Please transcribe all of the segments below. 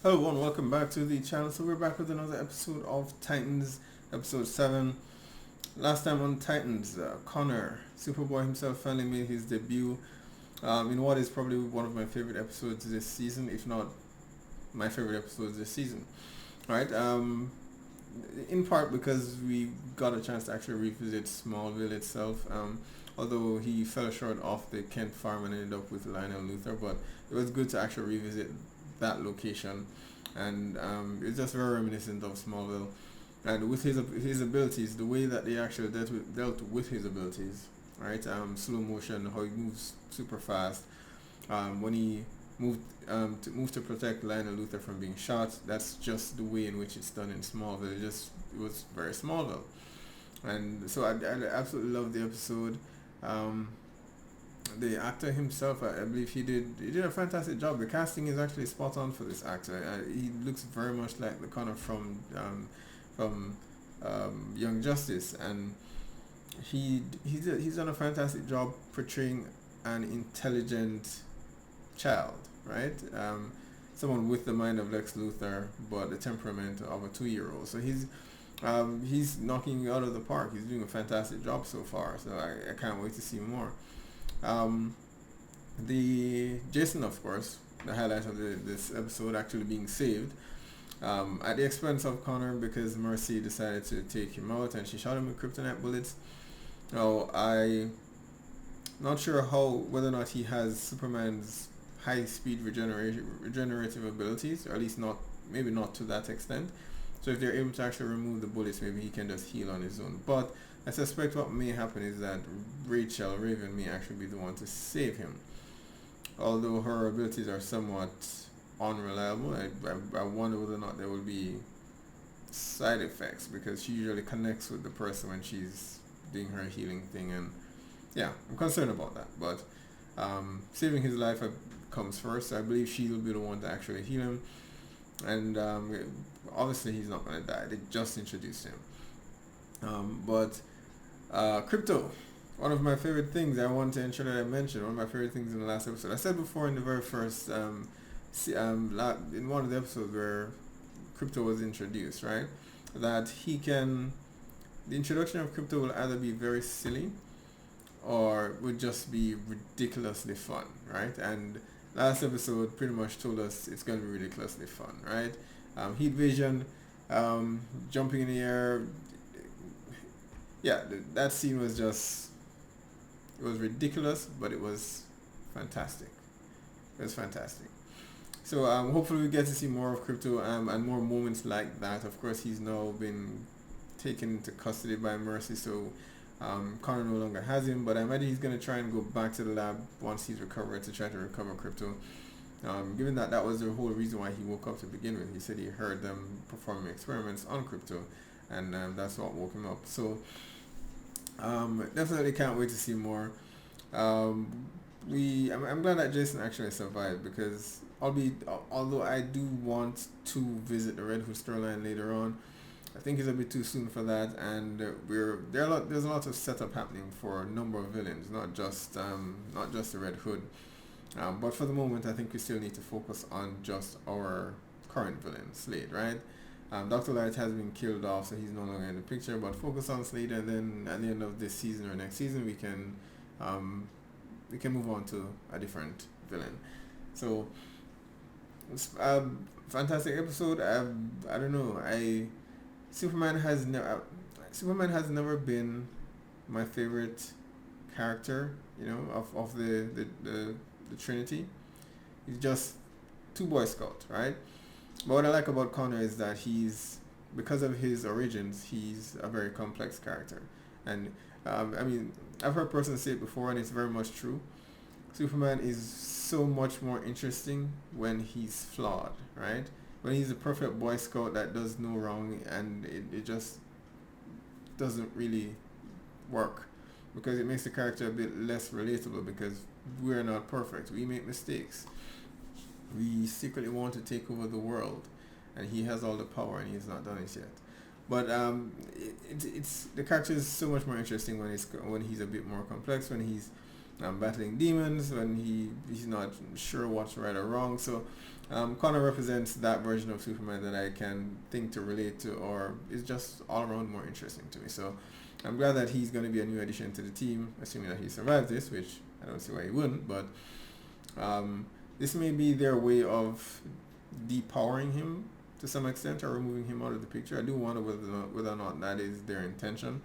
Hello and welcome back to the channel. So we're back with another episode of Titans, episode 7. Last time on Titans, Connor, Superboy himself, finally made his debut in what is probably one of my favorite episodes this season, if not my favorite episodes this season. Right? In part because we got a chance to actually revisit Smallville itself. Although he fell short of the Kent farm and ended up with Lionel Luthor, but it was good to actually revisit that location, and it's just very reminiscent of Smallville. And with his abilities, the way that they actually dealt with his abilities, right? Slow motion, how he moves super fast. When he moved to protect Lionel Luthor from being shot, that's just the way in which it's done in Smallville. It was very Smallville, and so I absolutely love the episode. Um, the actor himself, I believe he did a fantastic job. The casting is actually spot on for this actor. He looks very much like the Connor from Young Justice, and he's done a fantastic job portraying an intelligent child, right? Someone with the mind of Lex Luthor, but the temperament of a 2-year-old. So he's knocking it out of the park. He's doing a fantastic job so far. So I can't wait to see more. Um, the Jason, of course, the highlight of this episode actually being saved at the expense of Connor because Mercy decided to take him out and she shot him with kryptonite bullets. Now, I'm not sure whether or not he has Superman's high speed regenerative abilities, or at least not, maybe not to that extent. So if they're able to actually remove the bullets, maybe he can just heal on his own. But I suspect what may happen is that Rachel Raven may actually be the one to save him. Although her abilities are somewhat unreliable, I wonder whether or not there will be side effects because she usually connects with the person when she's doing her healing thing, and yeah, I'm concerned about that. But saving his life comes first. I believe she'll be the one to actually heal him, and obviously he's not going to die. They just introduced him. But Crypto, one of my favorite things I want to ensure that I mentioned, one of my favorite things in the last episode. I said before in the very first, in one of the episodes where Crypto was introduced, right? That the introduction of Crypto will either be very silly or would just be ridiculously fun, right? And last episode pretty much told us it's going to be ridiculously fun, right? Heat Vision, jumping in the air. Yeah, that scene was it was ridiculous, but it was fantastic. It was fantastic. So hopefully we get to see more of Crypto and more moments like that. Of course, he's now been taken into custody by Mercy, so Connor no longer has him, but I imagine he's going to try and go back to the lab once he's recovered to try to recover Crypto. Given that that was the whole reason why he woke up to begin with. He said he heard them performing experiments on Crypto, and that's what woke him up. So definitely can't wait to see more. I'm glad that Jason actually survived because although I do want to visit the Red Hood storyline later on, I think it's a bit too soon for that, and there's a lot of setup happening for a number of villains, not just the Red Hood. But for the moment, I think we still need to focus on just our current villain, Slade, right? Dr. Light has been killed off, so he's no longer in the picture. But focus on Slade, and then at the end of this season or next season, we can move on to a different villain. So, it's a fantastic episode. I don't know. Superman has never Superman has never been my favorite character. Of the Trinity. He's just two Boy Scout, right? But what I like about Connor is that because of his origins, he's a very complex character. And I mean, I've heard persons say it before, and it's very much true. Superman is so much more interesting when he's flawed, right? When he's a perfect Boy Scout that does no wrong, and it just doesn't really work because it makes the character a bit less relatable because we're not perfect. We make mistakes. We secretly want to take over the world, and he has all the power, and he's not done it yet. But it's the character is so much more interesting when he's a bit more complex, when he's battling demons when he's not sure what's right or wrong. So Connor represents that version of Superman that I can think to relate to, or is just all around more interesting to me. So I'm glad that he's going to be a new addition to the team, assuming that he survives this, which I don't see why he wouldn't. But this may be their way of depowering him to some extent, or removing him out of the picture. I do wonder whether or not that is their intention,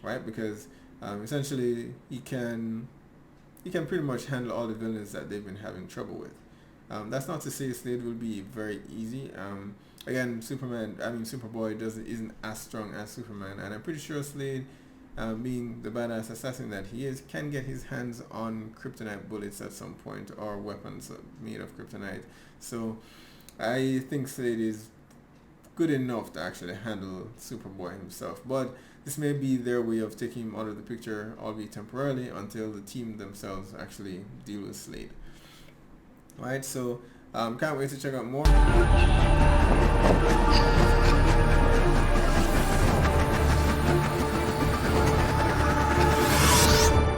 right? Because essentially he can pretty much handle all the villains that they've been having trouble with. That's not to say Slade will be very easy. Again, Superboy isn't as strong as Superman, and I'm pretty sure Slade, being the badass assassin that he is, can get his hands on kryptonite bullets at some point, or weapons made of kryptonite. So I think Slade is good enough to actually handle Superboy himself, but this may be their way of taking him out of the picture, albeit temporarily, until the team themselves actually deal with Slade. Alright, so can't wait to check out more.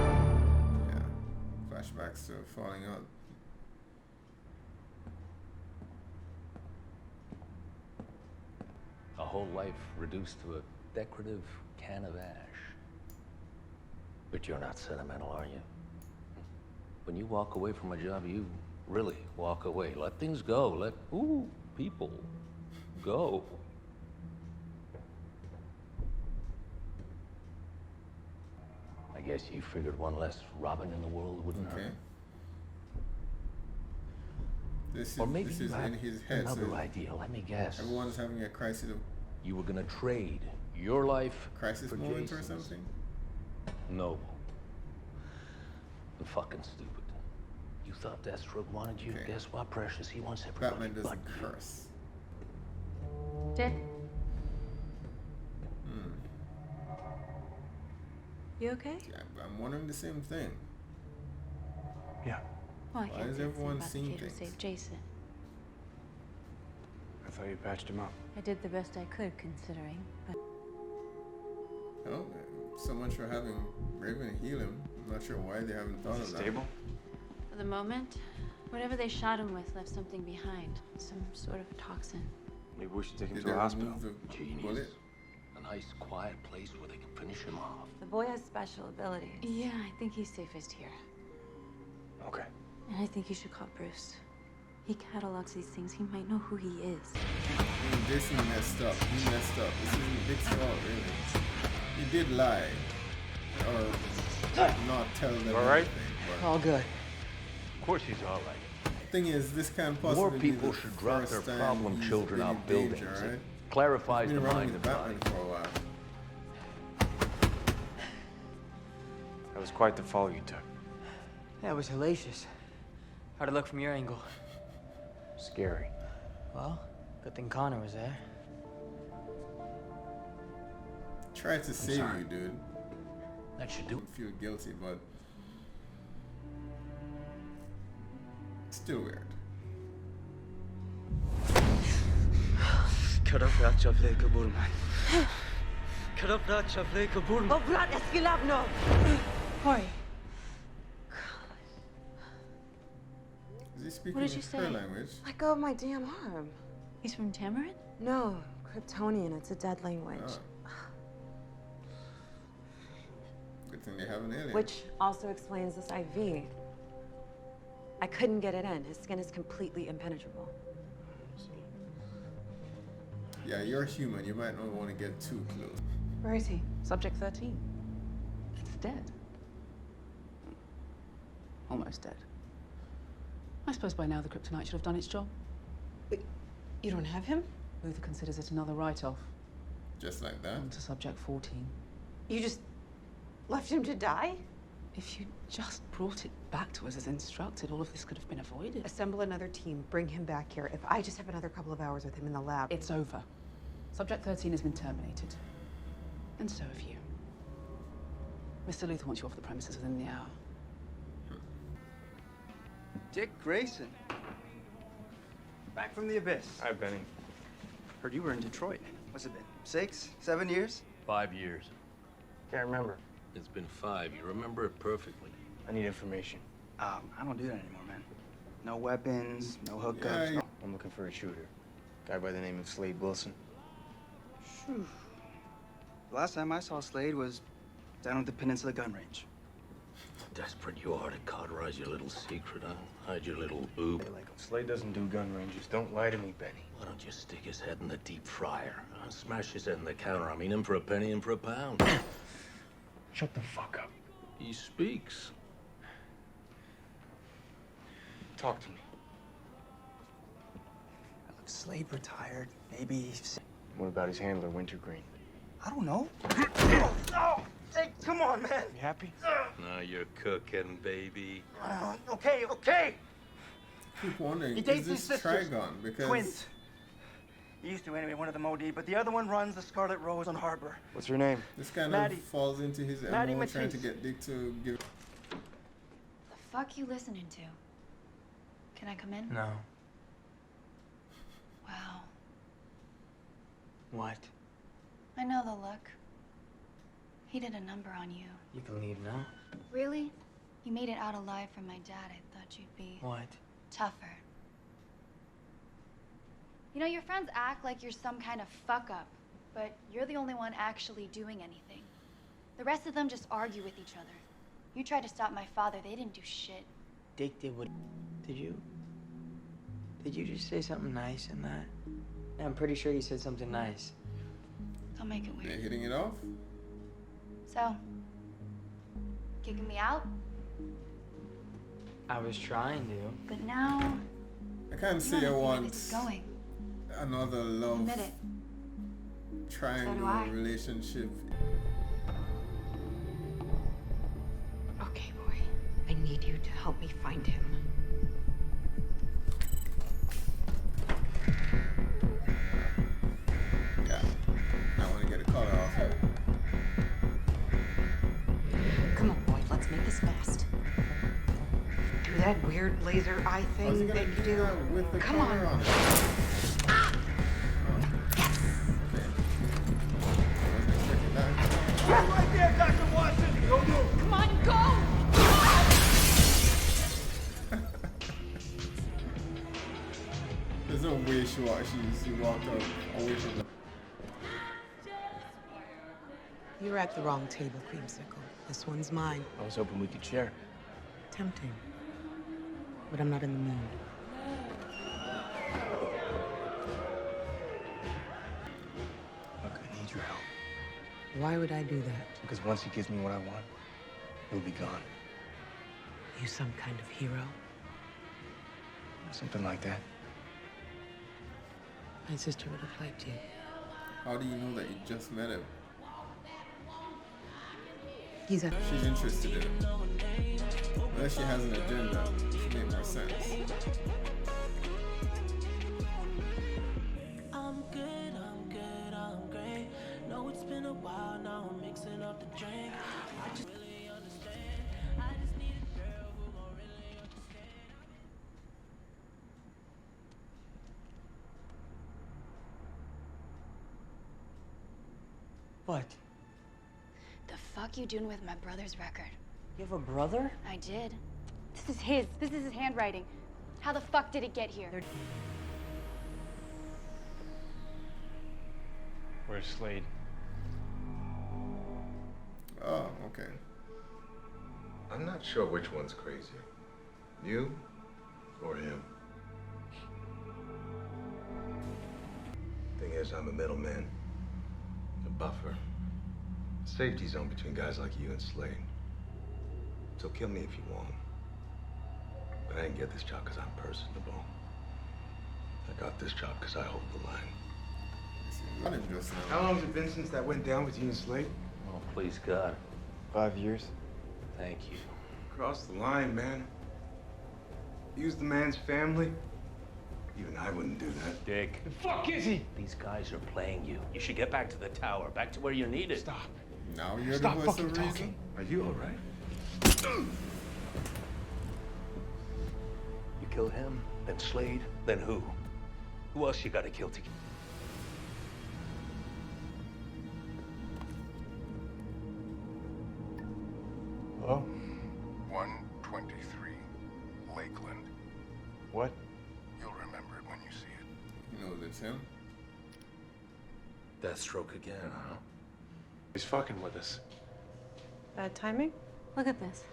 Yeah, flashbacks to falling out. A whole life reduced to a decorative can of ash. But you're not sentimental, are you? When you walk away from a job, you really walk away. Let things go. Let people go. I guess you figured one less Robin in the world wouldn't hurt. This Or maybe is you had in his head. another So idea. Let me guess. everyone's having a crisis You were gonna trade your life for moment or Jason's. something. Noble. And fucking stupid. You thought Deathstroke wanted you. Okay. Guess what, Precious? He wants everybody Batman doesn't but you. curse. Dick, you okay? Yeah, I'm wondering the same thing. Yeah. Well, I Why can't is say the same everyone about the seeing kid who things? saved Jason. I thought you patched him up. I did the best I could, considering, but Oh, so much for having Raven heal him. I'm not sure why they haven't thought Is of it that. stable? for the moment, whatever they shot him with left something behind. Some sort of toxin. Maybe we should take him Did to they a hospital. remove the Genius. bullet? A nice, quiet place where they can finish him off. The boy has special abilities. Yeah, I think he's safest here. Okay. And I think you should call Bruce. He catalogs these things. He might know who he is. I mean, Jason messed up. He messed up. This isn't Dick's fault, really. He did lie. Or not tell them All right? anything. But All good. Of course he's all right. the thing is, this can't possibly More be people the should drop their first time problem he's children been out in buildings. danger, It right? clarifies He's the been around mind with and Batman body. for a while. That was quite the fall you took. That was hellacious. How'd it look from your angle? Scary. Well, good thing Connor was there. Tried to save sorry. you, dude. That should do. Don't feel guilty, but still weird. Karavracha Vleka Burman. Karavracha Vleka Burman. Oh, Brat Esquilavno! Corey, Is he speaking What did you her say? language? Let go of my damn arm. he's from Tamarin? No, Kryptonian. It's a dead language. Oh. Good thing they have an alien. Which also explains this IV. I couldn't get it in. His skin is completely impenetrable. Yeah, you're human. You might not want to get too close. Where is he? Subject 13. It's dead. Almost dead. I suppose by now the kryptonite should have done its job. But you don't have him? Luther considers it another write-off. Just like that. On to subject 14. You just left him to die? If you just brought it back to us as instructed, all of this could have been avoided. Assemble another team. Bring him back here. If I just have another couple of hours with him in the lab. It's over. Subject 13 has been terminated. And so have you. Mr. Luther wants you off the premises within the hour. Dick Grayson. Back from the abyss. Hi, Benny. Heard you were in Detroit. What's it been? 6, 7 years? 5 years. Can't remember. It's been 5. You remember it perfectly. I need information. I don't do that anymore, man. No weapons, no hookups. Yeah, no- I'm looking for a shooter. Guy by the name of Slade Wilson. Phew. The last time I saw Slade was down at the Peninsula gun range. Desperate you are to cauterize your little secret, huh? Hide your little boob. Like him. Slade doesn't do gun ranges. Don't lie to me, Benny. Why don't you stick his head in the deep fryer? Huh? Smash his head in the counter. I mean, in for a penny, in for a pound. Shut the fuck up. He speaks. Talk to me. Look, Slade retired. Maybe he's... What about his handler, Wintergreen? I don't know. Oh, hey, come on, man. You happy? Now you're cooking, baby. Okay. Keep wondering, He is dates this his sisters. Trigon? Because Twins. He used to anyway, one of them OD, but the other one runs the Scarlet Rose on Harbor. What's her name? this kind Maddie. of falls into his Maddie MO, trying to Matisse. get Dick to give. The fuck you listening to? Can I come in? No. Wow. What? I know the look. He did a number on you. You can leave now. Really? You made it out alive from my dad. I thought you'd be What? tougher. You know, your friends act like you're some kind of fuck up, but you're the only one actually doing anything. The rest of them just argue with each other. You tried to stop my father, they didn't do shit. Dick did what... Did you? Did you just say something nice in that? Yeah, I'm pretty sure you said something nice. Don't make it They're weird. hitting it off. So, kicking me out? I was trying to. But now, I can't you see don't I know where want this is going. another love Admit it. triangle I. relationship. Okay, boy. I need you to help me find him. Yeah, I want to get a color off it. Come on, boy. Let's make this fast. Do that weird laser eye How's he thing gonna that you do do. that with the Come color on. on it? Oh. Okay. Wasn't expecting that. Right there, Dr. Watson! Go do it! Come on, go! There's no way she walked up away from the. You're at the wrong table, Creamsicle. This one's mine. I was hoping we could share. Tempting. But I'm not in the mood. Look, I need your help. Why would I do that? Because once he gives me what I want, he'll be gone. You some kind of hero? Something like that. My sister would have liked you. How do you know that you just met him? He's a... She's interested in him. Unless she has an agenda, which makes more sense. I'm great. No, it's been a while now. I'm mixing up the drink. I just really understand. I just need a girl who gon' really understand. What? The fuck you doing with my brother's record? You have a brother? I did. This is his. This is his handwriting. How the fuck did it get here? Where's Slade? Oh, okay. I'm not sure which one's crazier. You or him. Thing is, I'm a middleman. A buffer. A safety zone between guys like you and Slade. So kill me if you want. But I didn't get this job because I'm personable. I got this job because I hold the line. Running just now. How long has it been since that went down with you and Slade? Oh, please, God. 5 years. Thank you. Cross the line, man. Use the man's family. Even I wouldn't do that. Dick. The fuck is he? These guys are playing you. You should get back to the tower, back to where you're needed. Stop. Now you're Stop the voice fucking of reason. talking. Are you all right? You kill him, then Slade, then who? Who else you gotta kill to... Hello? 123 Lakeland. What? You'll remember it when you see it. You know it's him. Deathstroke again, huh? He's fucking with us. Bad timing? Look at this.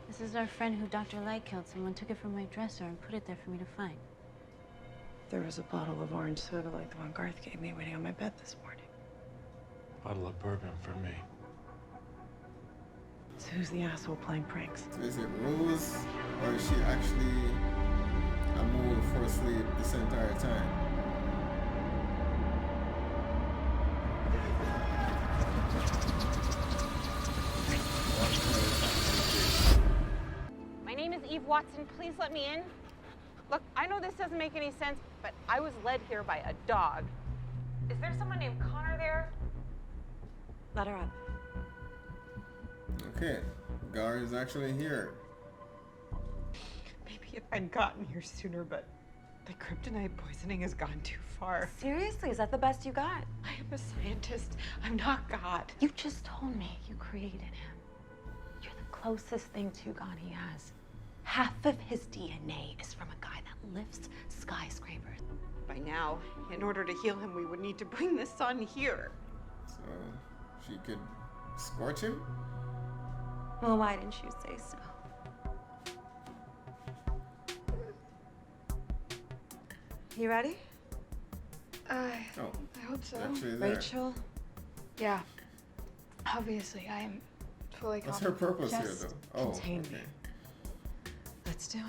This is our friend who Dr. Light killed. Someone took it from my dresser and put it there for me to find. There was a bottle of orange soda like the one Garth gave me waiting on my bed this morning. Bottle of bourbon for me. So who's the asshole playing pranks? So is it Rose, or is she actually a mole for asleep this entire time? My name is Eve Watson. Please let me in. Look, I know this doesn't make any sense, but I was led here by a dog. Is there someone named Connor there? Let her up. Okay, Gar is actually here. Maybe if I'd gotten here sooner, but the kryptonite poisoning has gone too far. Seriously, is that the best you got? I am a scientist. I'm not God. You just told me you created him. You're the closest thing to God he has. Half of his DNA is from a guy that lifts skyscrapers. By now, in order to heal him, we would need to bring the sun here. So she could scorch him? Well, why didn't you say so? You ready? Oh, I hope so. actually there. Rachel? Yeah. Obviously, I am fully What's her purpose here, Just though? Oh, contain okay. me. Let's do it.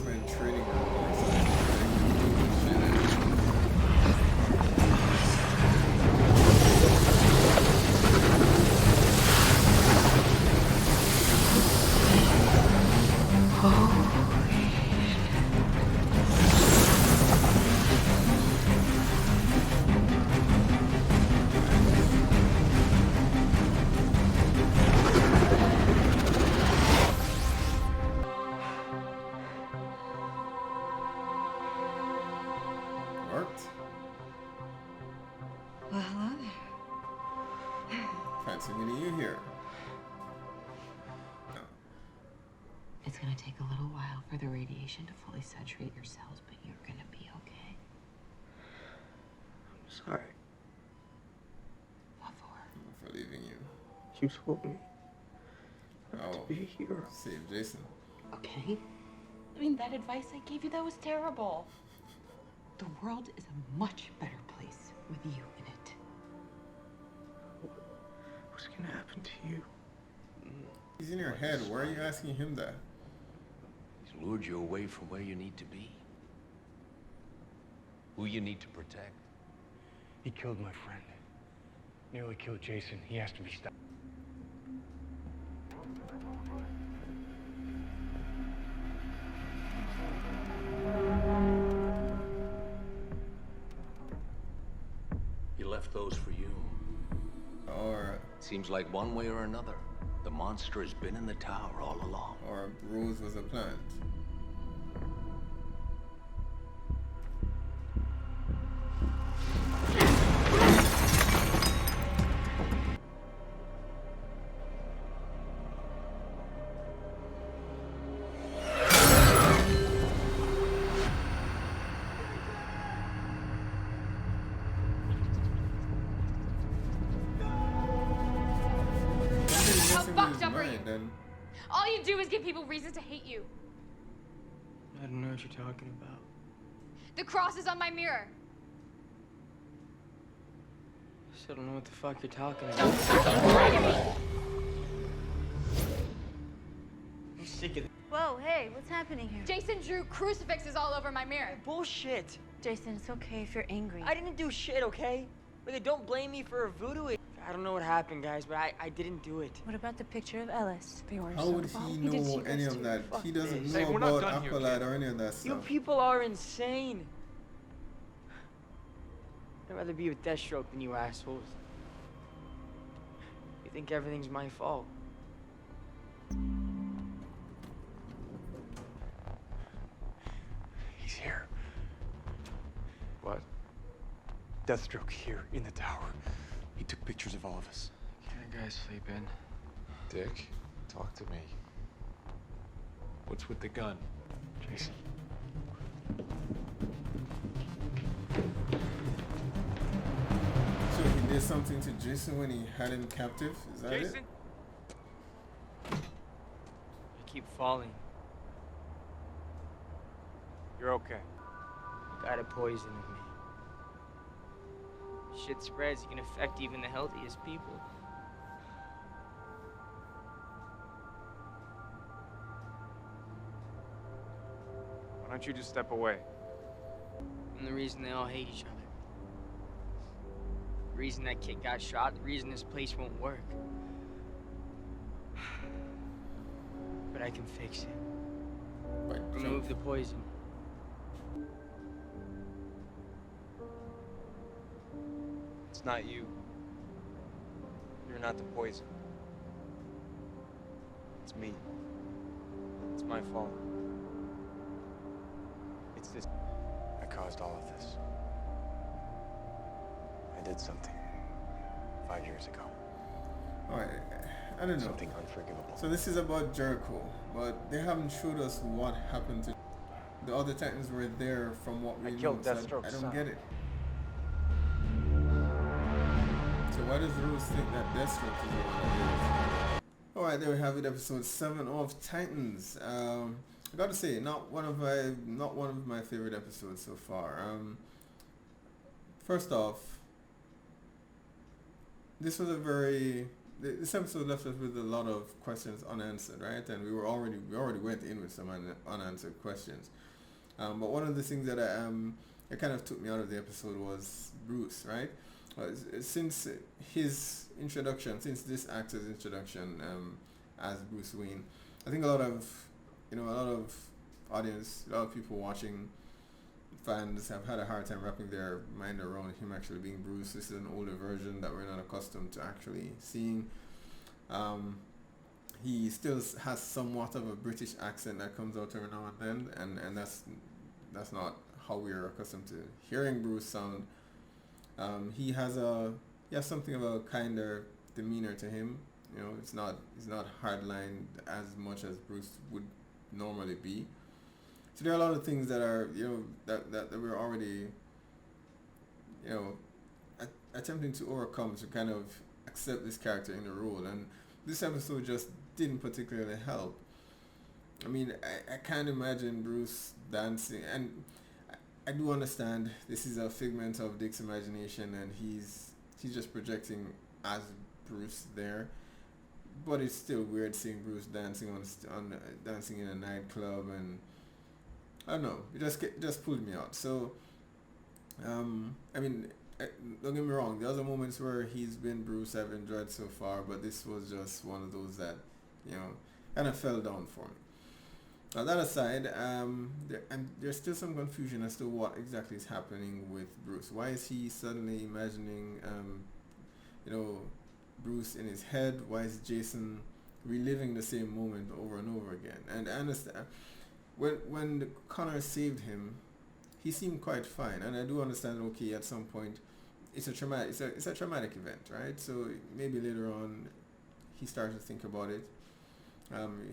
Been training her. Worked. Well, hello there. Fancy meeting you here. It's gonna take a little while for the radiation to fully saturate your cells, but you're gonna be okay. I'm sorry. What for? For leaving you. You told me Oh, to be a hero. save Jason. Okay? I mean, that advice I gave you, that was terrible. The world is a much better place with you in it. What's gonna happen to you? He's in your head. Why are you asking him that? He's lured you away from where you need to be. Who you need to protect. He killed my friend. Nearly killed Jason. He has to be stopped. He left those for you. Or Seems like one way or another, the monster has been in the tower all along. or Rose was a plant. How fucked up are you? Then All you do is give people reasons to hate you. I don't know what you're talking about. The cross is on my mirror. I still don't know what the fuck you're talking Don't about. fucking lie to me! I'm sick of this. Whoa, hey, what's happening here? Jason drew crucifixes all over my mirror. Bullshit. Jason, it's okay if you're angry. I didn't do shit, okay? Like, don't blame me for voodoo. I don't know what happened, guys, but I didn't do it. What about the picture of Ellis? how would he know any of that? He doesn't this. know Hey, we're not about done here, Aqualad or any of that You stuff. people are insane. I'd rather be with Deathstroke than you assholes. You think everything's my fault. He's here. What? Deathstroke here in the tower. He took pictures of all of us. Can a guy sleep in? Dick, talk to me. What's with the gun? Jason. So he did something to Jason when he had him captive? Is that Jason? it? I keep falling. You're okay. You got a poison in me. Shit spreads, it can affect even the healthiest people. Why don't you just step away? I'm the reason they all hate each other. The reason that kid got shot, the reason this place won't work. But I can fix it. Right, Remove the poison. It's not you. You're not the poison. It's me. It's my fault. It's this. I caused all of this. I did something 5 years ago. Alright, I don't know. Something unforgivable. So this is about Jericho, but they haven't showed us what happened to the other Titans. Were there from what we know. killed So Deathstroke's I don't son. get it. So why does Rose think that Deathstroke is the one that is? Alright, there we have it, episode 7 of Titans. I gotta say, not one of my favorite episodes so far. First off, this was this episode left us with a lot of questions unanswered, right? And we already went in with some unanswered questions. But one of the things that it kind of took me out of the episode was Bruce, right? Since his introduction, since this actor's introduction as Bruce Wayne, I think a lot of audience, a lot of people watching, fans have had a hard time wrapping their mind around him actually being Bruce. This is an older version that we're not accustomed to actually seeing. He still has somewhat of a British accent that comes out every now and then, and that's not how we're accustomed to hearing Bruce sound. He has something of a kinder demeanor to him. You know, he's not hardline as much as Bruce would normally be. So there are a lot of things that are, that we're already, attempting to overcome to kind of accept this character in the role. And this episode just didn't particularly help. I mean, I can't imagine Bruce dancing, and I do understand this is a figment of Dick's imagination, and he's just projecting as Bruce there. But it's still weird seeing Bruce dancing dancing in a nightclub, and I don't know. It just pulled me out. So, I mean, don't get me wrong. The other moments where he's been Bruce, I've enjoyed so far, but this was just one of those that, kind of fell down for me. Now that aside, there's still some confusion as to what exactly is happening with Bruce. Why is he suddenly imagining, Bruce in his head? Why is Jason reliving the same moment over and over again? And I understand when Connor saved him, he seemed quite fine, and I do understand. Okay, at some point, it's a traumatic event, right? So maybe later on, he started to think about it.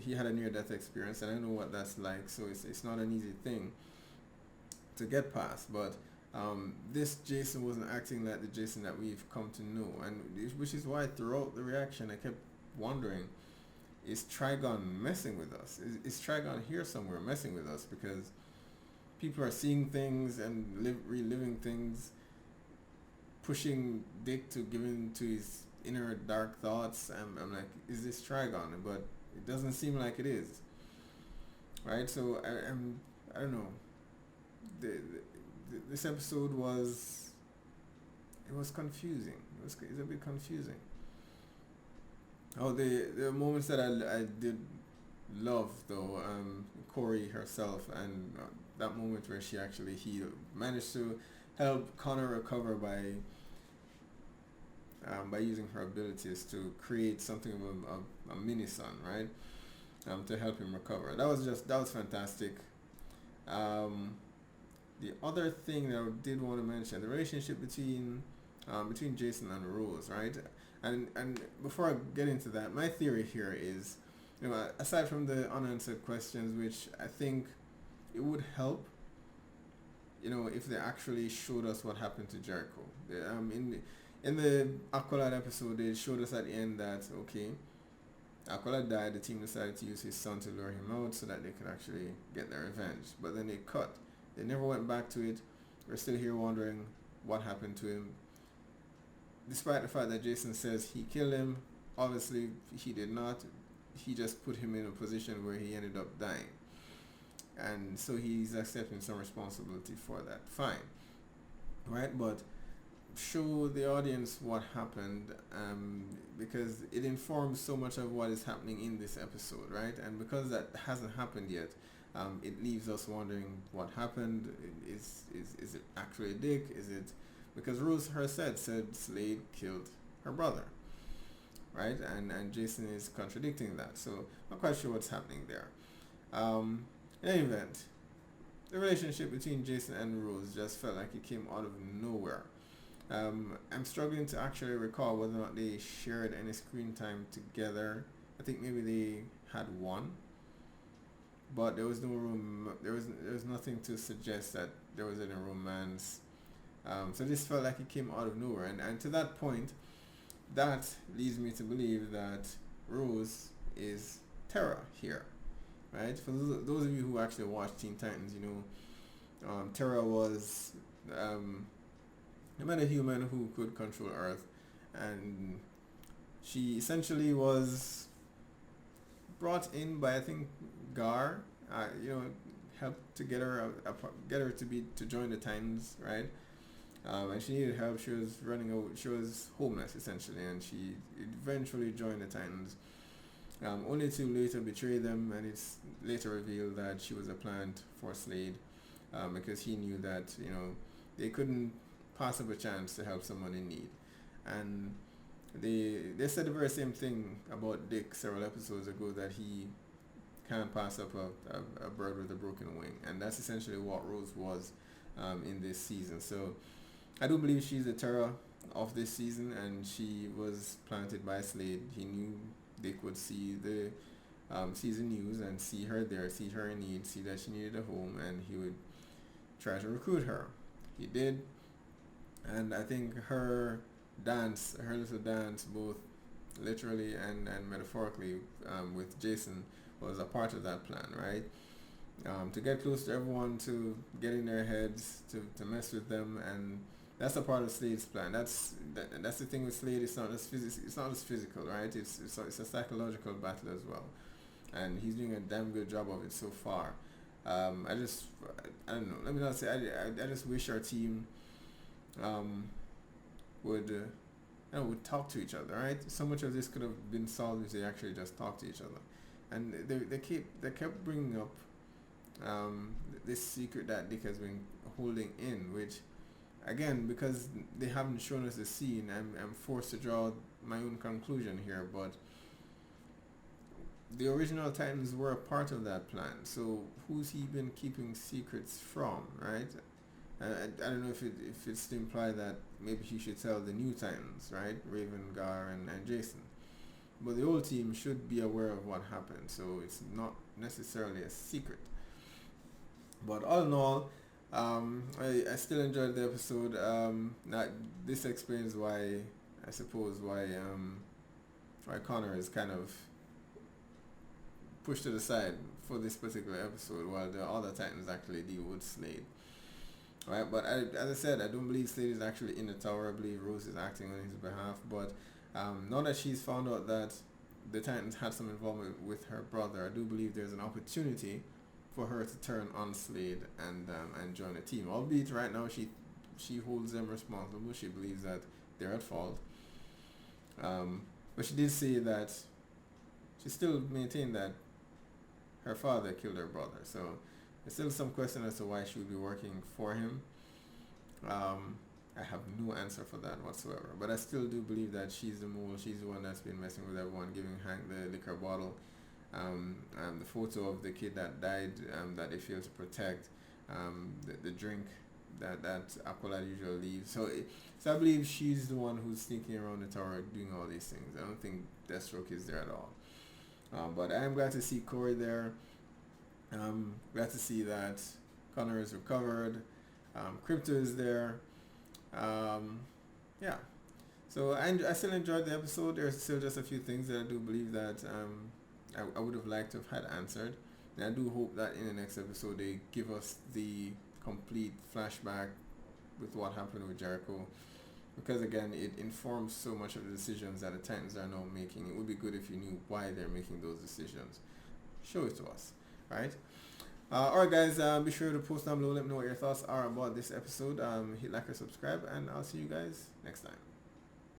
He had a near-death experience, and I know what that's like. So it's not an easy thing to get past, but. This Jason wasn't acting like the Jason that we've come to know, and which is why throughout the reaction I kept wondering, is Trigon messing with us? Is Trigon here somewhere messing with us? Because people are seeing things and reliving things, pushing Dick to give in to his inner dark thoughts. I'm like, is this Trigon? But it doesn't seem like it is. Right? So I don't know. This episode was confusing. It's a bit confusing. Oh, the moments that I did love though, Corey herself, and that moment where he managed to help Connor recover by using her abilities to create something of a mini son, right? To help him recover. That was fantastic. The other thing that I did want to mention, the relationship between between Jason and Rose, right? And before I get into that, my theory here is, aside from the unanswered questions, which I think it would help, if they actually showed us what happened to Jericho. In the Aqualad episode, they showed us at the end that, okay, Aqualad died, the team decided to use his son to lure him out so that they could actually get their revenge. But then they cut. They never went back to it. We're still here wondering what happened to him. Despite the fact that Jason says he killed him, obviously he did not. He just put him in a position where he ended up dying. And so he's accepting some responsibility for that. Fine. Right? But show the audience what happened, because it informs so much of what is happening in this episode, right? And because that hasn't happened yet, it leaves us wondering what happened. Is it actually Dick? Is it because Rose herself said Slade killed her brother, right? And Jason is contradicting that, so I'm not quite sure what's happening there. In any event, the relationship between Jason and Rose just felt like it came out of nowhere. I'm struggling to actually recall whether or not they shared any screen time together. I think maybe they had one, but there was no room. There was nothing to suggest that there was any romance. So this felt like it came out of nowhere, and to that point, that leads me to believe that Rose is Terra here, right? For those of you who actually watched Teen Titans, Terra was a metahuman who could control Earth, and she essentially was brought in by, I think, Gar, helped to get her to join the Titans, right? And she needed help. She was running out. She was homeless essentially, and she eventually joined the Titans, only to later betray them. And it's later revealed that she was a plant for Slade, because he knew that they couldn't pass up a chance to help someone in need. And they said the very same thing about Dick several episodes ago, that he can't pass up a bird with a broken wing, and that's essentially what Rose was in this season. So I do believe she's the Terra of this season, and she was planted by Slade. He knew Dick would see the season news and see her there, see her in need, see that she needed a home, and he would try to recruit her. He did, and I think her little dance, both literally and metaphorically, with Jason, was a part of that plan, right? To get close to everyone, to get in their heads, to mess with them, and that's a part of Slade's plan. That's the thing with Slade. It's not just physical, right? It's a psychological battle as well, and he's doing a damn good job of it so far. I don't know. Let me not say. I just wish our team would talk to each other, right? So much of this could have been solved if they actually just talked to each other, and they kept bringing up this secret that Dick has been holding in, which, again, because they haven't shown us the scene, I'm forced to draw my own conclusion here, but the original Titans were a part of that plan, so who's he been keeping secrets from, right? I don't know if it's to imply that maybe he should tell the new Titans, right? Raven, Gar, and Jason. But the old team should be aware of what happened, so it's not necessarily a secret. But all in all, I still enjoyed the episode. This explains why Connor is kind of pushed to the side for this particular episode, while the other Titans actually deal with Slade. Right, but as I said, I don't believe Slade is actually in the tower. I believe Rose is acting on his behalf. But now that she's found out that the Titans had some involvement with her brother, I do believe there's an opportunity for her to turn on Slade and join the team. Albeit right now she holds them responsible. She believes that they're at fault. But she did say that she still maintained that her father killed her brother. So there's still some question as to why she would be working for him. I have no answer for that whatsoever. But I still do believe that she's the mole. She's the one that's been messing with everyone, giving Hank the liquor bottle. The photo of the kid that died, that they failed to protect, the drink that Aqualad usually leaves. So I believe she's the one who's sneaking around the tower doing all these things. I don't think Deathstroke is there at all. But I am glad to see Corey there. Glad to see that Connor is recovered. Crypto is there. Yeah. So I still enjoyed the episode. There's still just a few things that I do believe that I would have liked to have had answered. And I do hope that in the next episode they give us the complete flashback with what happened with Jericho. Because again, it informs so much of the decisions that the Titans are now making. It would be good if you knew why they're making those decisions. Show it to us. Alright? Alright guys, be sure to post down below. Let me know what your thoughts are about this episode. Hit like or subscribe, and I'll see you guys next time.